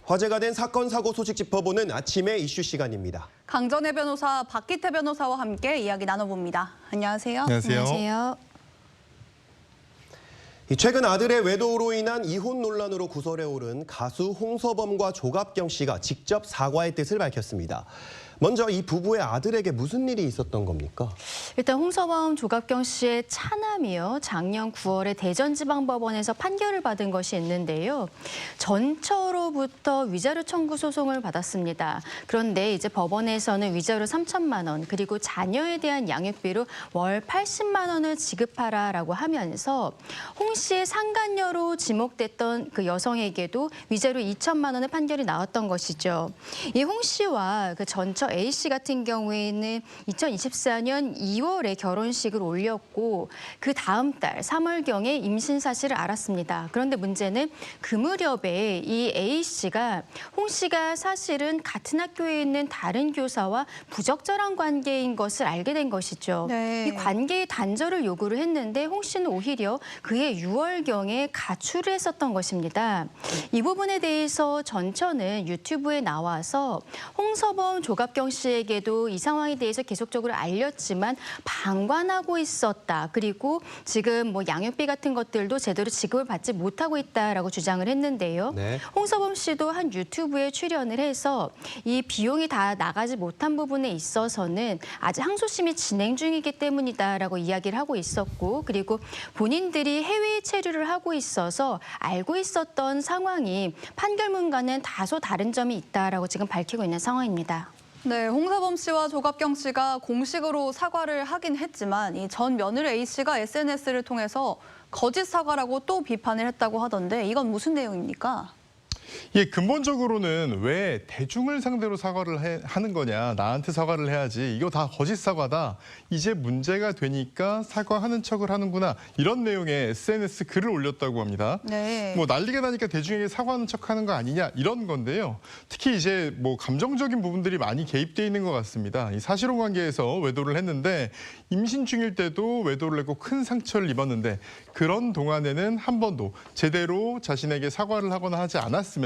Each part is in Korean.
화제가 된 사건, 사고 소식 짚어보는 아침의 이슈 시간입니다. 강전혜 변호사, 박기태 변호사와 함께 이야기 나눠봅니다. 안녕하세요. 안녕하세요. 최근 아들의 외도로 인한 이혼 논란으로 구설에 오른 가수 홍서범과 조갑경 씨가 직접 사과의 뜻을 밝혔습니다. 먼저 이 부부의 아들에게 무슨 일이 있었던 겁니까? 일단 홍서범, 조갑경 씨의 차남이요. 작년 9월에 대전지방법원에서 판결을 받은 것이 있는데요. 전처로부터 위자료 청구 소송을 받았습니다. 그런데 이제 법원에서는 위자료 3천만 원 그리고 자녀에 대한 양육비로 월 80만 원을 지급하라라고 하면서 홍 씨의 상간녀로 지목됐던 그 여성에게도 위자료 2천만 원의 판결이 나왔던 것이죠. 이 홍 씨와 그 전처 A 씨 같은 경우에는 2024년 2월에 결혼식을 올렸고 그 다음 달 3월경에 임신 사실을 알았습니다. 그런데 문제는 그 무렵에 이 A 씨가 홍 씨가 사실은 같은 학교에 있는 다른 교사와 부적절한 관계인 것을 알게 된 것이죠. 네. 이 관계의 단절을 요구를 했는데 홍 씨는 오히려 그해 6월경에 가출을 했었던 것입니다. 이 부분에 대해서 전처는 유튜브에 나와서 홍서범, 조갑경 씨에게도 이 상황에 대해서 계속적으로 알렸지만 방관하고 있었다. 그리고 지금 뭐 양육비 같은 것들도 제대로 지급을 받지 못하고 있다라고 주장을 했는데요. 네. 홍서범 씨도 한 유튜브에 출연을 해서 이 비용이 다 나가지 못한 부분에 있어서는 아직 항소심이 진행 중이기 때문이다라고 이야기를 하고 있었고, 그리고 본인들이 해외 체류를 하고 있어서 알고 있었던 상황이 판결문과는 다소 다른 점이 있다라고 지금 밝히고 있는 상황입니다. 네, 홍서범 씨와 조갑경 씨가 공식으로 사과를 하긴 했지만 이 전 며느리 A 씨가 SNS를 통해서 거짓 사과라고 또 비판을 했다고 하던데 이건 무슨 내용입니까? 예, 근본적으로는 왜 대중을 상대로 사과를 하는 거냐, 나한테 사과를 해야지, 이거 다 거짓 사과다, 이제 문제가 되니까 사과하는 척을 하는구나, 이런 내용의 SNS 글을 올렸다고 합니다. 네. 뭐 난리가 나니까 대중에게 사과하는 척하는 거 아니냐, 이런 건데요. 특히 이제 뭐 감정적인 부분들이 많이 개입돼 있는 것 같습니다. 이 사실혼 관계에서 외도를 했는데 임신 중일 때도 외도를 했고 큰 상처를 입었는데 그런 동안에는 한 번도 제대로 자신에게 사과를 하거나 하지 않았으면서,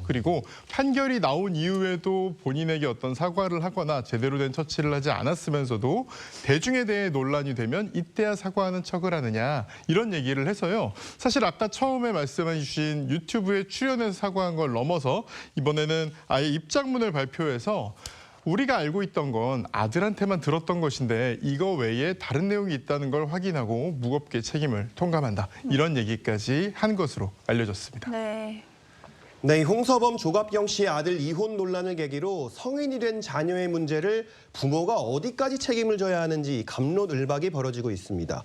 그리고 판결이 나온 이후에도 본인에게 어떤 사과를 하거나 제대로 된 처치를 하지 않았으면서도 대중에 대해 논란이 되면 이때야 사과하는 척을 하느냐, 이런 얘기를 해서요. 사실 아까 처음에 말씀해 주신 유튜브에 출연해서 사과한 걸 넘어서 이번에는 아예 입장문을 발표해서 우리가 알고 있던 건 아들한테만 들었던 것인데 이거 외에 다른 내용이 있다는 걸 확인하고 무겁게 책임을 통감한다, 이런 얘기까지 한 것으로 알려졌습니다. 네. 네, 홍서범, 조갑경 씨의 아들 이혼 논란을 계기로 성인이 된 자녀의 문제를 부모가 어디까지 책임을 져야 하는지 갑론을박이 벌어지고 있습니다.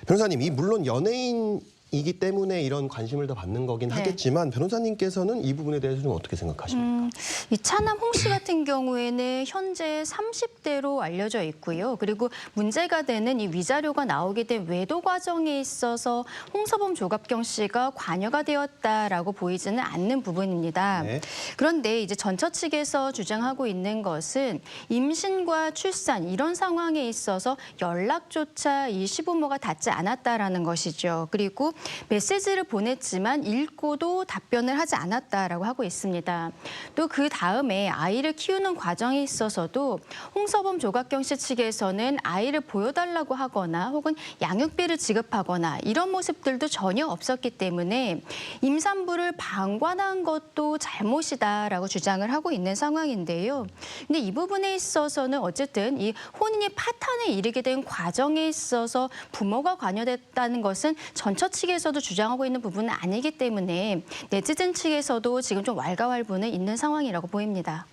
변호사님, 물론 연예인이기 때문에 이런 관심을 더 받는 거긴 하겠지만 변호사님께서는 이 부분에 대해서 좀 어떻게 생각하십니까? 이 차남 홍 씨 같은 경우에는 현재 30대로 알려져 있고요. 그리고 문제가 되는 이 위자료가 나오게 된 외도 과정에 있어서 홍서범, 조갑경 씨가 관여가 되었다라고 보이지는 않는 부분입니다. 네. 그런데 이제 전처 측에서 주장하고 있는 것은 임신과 출산 이런 상황에 있어서 연락조차 이 시부모가 닿지 않았다라는 것이죠. 그리고 메시지를 보냈지만 읽고도 답변을 하지 않았다라고 하고 있습니다. 또 그 다음에 아이를 키우는 과정에 있어서도 홍서범, 조갑경 씨 측에서는 아이를 보여달라고 하거나 혹은 양육비를 지급하거나 이런 모습들도 전혀 없었기 때문에 임산부를 방관한 것도 잘못이다라고 주장을 하고 있는 상황인데요. 근데 이 부분에 있어서는 어쨌든 이 혼인이 파탄에 이르게 된 과정에 있어서 부모가 관여됐다는 것은 전처 측에서도 주장하고 있는 부분은 아니기 때문에 네티즌 측에서도 지금 좀 왈가왈부는 있는 상황이라고 보입니다.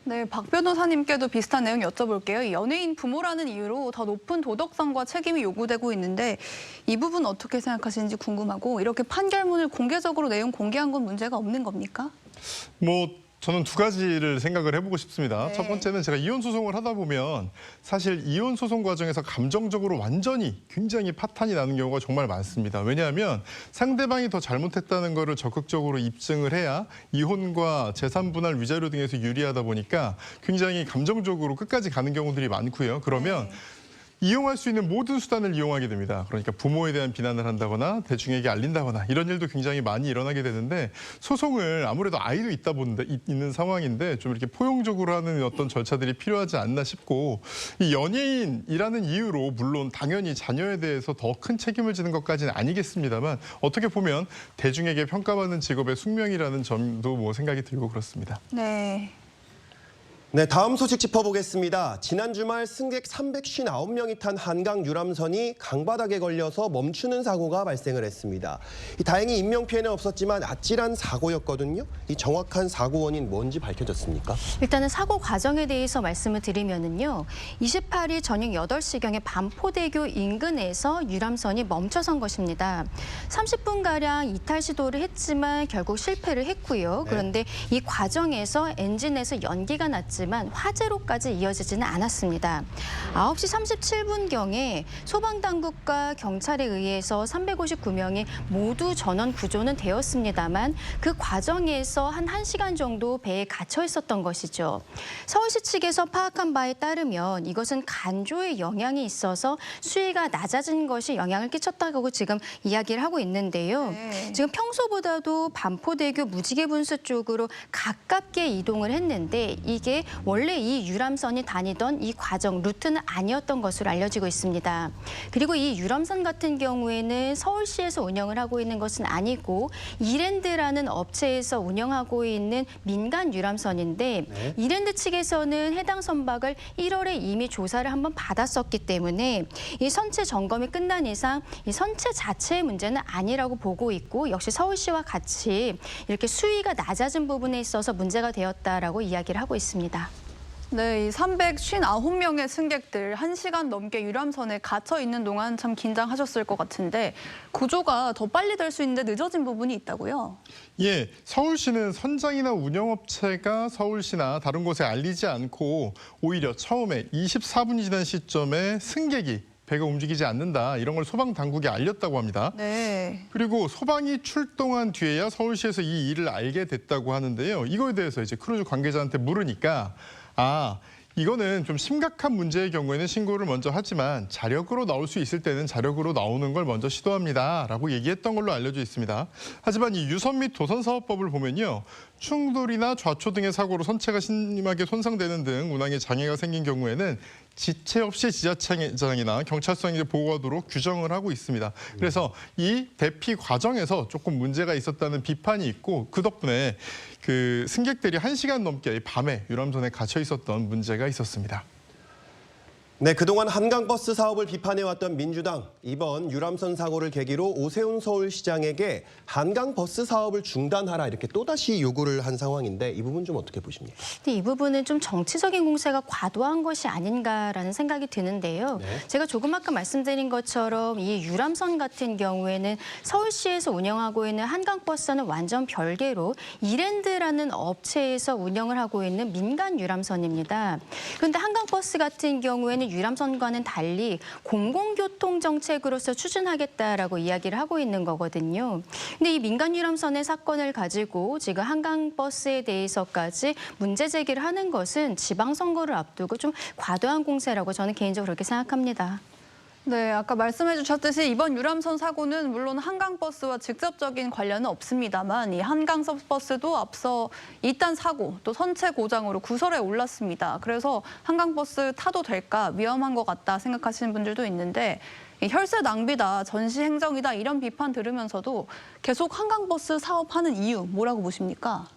네, 박 변호사님께도 비슷한 내용 여쭤볼게요. 이 연예인 부모라는 이유로 더 높은 도덕성과 책임이 요구되고 있는데 이 부분 어떻게 생각하시는지 궁금하고, 이렇게 판결문을 공개적으로 내용 공개한 건 문제가 없는 겁니까? 저는 두 가지를 생각을 해보고 싶습니다. 네. 첫 번째는 제가 이혼 소송을 하다 보면 사실 이혼 소송 과정에서 감정적으로 완전히 굉장히 파탄이 나는 경우가 정말 많습니다. 왜냐하면 상대방이 더 잘못했다는 거를 적극적으로 입증을 해야 이혼과 재산 분할, 위자료 등에서 유리하다 보니까 굉장히 감정적으로 끝까지 가는 경우들이 많고요. 그러면 이용할 수 있는 모든 수단을 이용하게 됩니다. 그러니까 부모에 대한 비난을 한다거나 대중에게 알린다거나 이런 일도 굉장히 많이 일어나게 되는데 소송을 아무래도 아이도 있는 상황인데 좀 이렇게 포용적으로 하는 어떤 절차들이 필요하지 않나 싶고 이 연예인이라는 이유로 물론 당연히 자녀에 대해서 더 큰 책임을 지는 것까지는 아니겠습니다만 어떻게 보면 대중에게 평가받는 직업의 숙명이라는 점도 뭐 생각이 들고 그렇습니다. 네. 네, 다음 소식 짚어보겠습니다. 지난 주말 승객 359명이 탄 한강 유람선이 강바닥에 걸려서 멈추는 사고가 발생을 했습니다. 다행히 인명피해는 없었지만 아찔한 사고였거든요. 이 정확한 사고 원인 뭔지 밝혀졌습니까? 일단은 사고 과정에 대해서 말씀을 드리면은요. 28일 저녁 8시경에 반포대교 인근에서 유람선이 멈춰선 것입니다. 30분가량 이탈 시도를 했지만 결국 실패를 했고요. 그런데 이 과정에서 엔진에서 연기가 났지만 화재로까지 이어지지는 않았습니다. 9시 37분경에 소방당국과 경찰에 의해서 359명이 모두 전원 구조는 되었습니다만 그 과정에서 한 1시간 정도 배에 갇혀 있었던 것이죠. 서울시 측에서 파악한 바에 따르면 이것은 간조의 영향이 있어서 수위가 낮아진 것이 영향을 끼쳤다고 지금 이야기를 하고 있는데요. 네. 지금 평소보다도 반포대교 무지개분수 쪽으로 가깝게 이동을 했는데 이게 원래 이 유람선이 다니던 이 과정 루트는 아니었던 것으로 알려지고 있습니다. 그리고 이 유람선 같은 경우에는 서울시에서 운영을 하고 있는 것은 아니고 이랜드라는 업체에서 운영하고 있는 민간 유람선인데 네. 이랜드 측에서는 해당 선박을 1월에 이미 조사를 한번 받았었기 때문에 이 선체 점검이 끝난 이상 이 선체 자체의 문제는 아니라고 보고 있고 역시 서울시와 같이 이렇게 수위가 낮아진 부분에 있어서 문제가 되었다라고 이야기를 하고 있습니다. 네, 이 359명의 승객들 1시간 넘게 유람선에 갇혀 있는 동안 참 긴장하셨을 것 같은데 구조가 더 빨리 될 수 있는데 늦어진 부분이 있다고요? 예, 서울시는 선장이나 운영업체가 서울시나 다른 곳에 알리지 않고 오히려 처음에 24분이 지난 시점에 승객이 배가 움직이지 않는다 이런 걸 소방 당국에 알렸다고 합니다. 네. 그리고 소방이 출동한 뒤에야 서울시에서 이 일을 알게 됐다고 하는데요. 이거에 대해서 이제 크루즈 관계자한테 물으니까 이거는 좀 심각한 문제의 경우에는 신고를 먼저 하지만 자력으로 나올 수 있을 때는 자력으로 나오는 걸 먼저 시도합니다라고 얘기했던 걸로 알려져 있습니다. 하지만 이 유선 및 도선사업법을 보면요. 충돌이나 좌초 등의 사고로 선체가 심하게 손상되는 등 운항에 장애가 생긴 경우에는 지체 없이 지자체장이나 경찰서에 보고하도록 규정을 하고 있습니다. 그래서 이 대피 과정에서 조금 문제가 있었다는 비판이 있고 그 덕분에 그 승객들이 1시간 넘게 밤에 유람선에 갇혀 있었던 문제가 있었습니다. 네, 그동안 한강버스 사업을 비판해왔던 민주당, 이번 유람선 사고를 계기로 오세훈 서울시장에게 한강버스 사업을 중단하라 이렇게 또다시 요구를 한 상황인데 이 부분 좀 어떻게 보십니까? 근데 이 부분은 좀 정치적인 공세가 과도한 것이 아닌가라는 생각이 드는데요. 네. 제가 조금 아까 말씀드린 것처럼 이 유람선 같은 경우에는 서울시에서 운영하고 있는 한강버스는 완전 별개로 이랜드라는 업체에서 운영을 하고 있는 민간 유람선입니다. 그런데 한강버스 같은 경우에는 유람선과는 달리 공공교통 정책으로서 추진하겠다라고 이야기를 하고 있는 거거든요. 근데 이 민간 유람선의 사건을 가지고 지금 한강버스에 대해서까지 문제 제기를 하는 것은 지방선거를 앞두고 좀 과도한 공세라고 저는 개인적으로 그렇게 생각합니다. 네, 아까 말씀해 주셨듯이 이번 유람선 사고는 물론 한강버스와 직접적인 관련은 없습니다만 이 한강버스도 앞서 2단 사고 또 선체 고장으로 구설에 올랐습니다. 그래서 한강버스 타도 될까 위험한 것 같다 생각하시는 분들도 있는데 이 혈세 낭비다, 전시 행정이다 이런 비판 들으면서도 계속 한강버스 사업하는 이유 뭐라고 보십니까?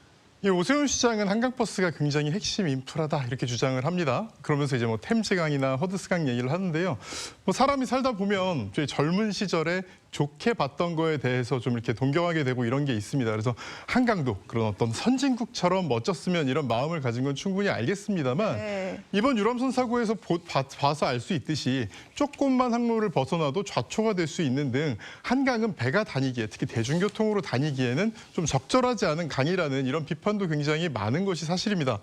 예, 오세훈 시장은 한강버스가 굉장히 핵심 인프라다 이렇게 주장을 합니다. 그러면서 이제 뭐 템즈강이나 허드스강 얘기를 하는데요. 뭐 사람이 살다 보면 저희 젊은 시절에 좋게 봤던 거에 대해서 좀 이렇게 동경하게 되고 이런 게 있습니다. 그래서 한강도 그런 어떤 선진국처럼 멋졌으면 이런 마음을 가진 건 충분히 알겠습니다만 네. 이번 유람선 사고에서 봐서 알 수 있듯이 조금만 항로를 벗어나도 좌초가 될 수 있는 등 한강은 배가 다니기에 특히 대중교통으로 다니기에는 좀 적절하지 않은 강이라는 이런 비판도 굉장히 많은 것이 사실입니다.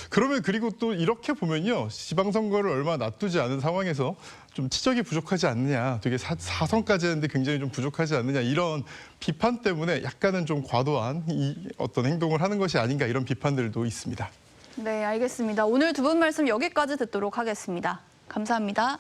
그러면 그리고 또 이렇게 보면요. 지방선거를 얼마 놔두지 않은 상황에서 좀 치적이 부족하지 않느냐, 되게 사선까지 했는데 굉장히 좀 부족하지 않느냐 이런 비판 때문에 약간은 좀 과도한 이 어떤 행동을 하는 것이 아닌가 이런 비판들도 있습니다. 네, 알겠습니다. 오늘 두 분 말씀 여기까지 듣도록 하겠습니다. 감사합니다.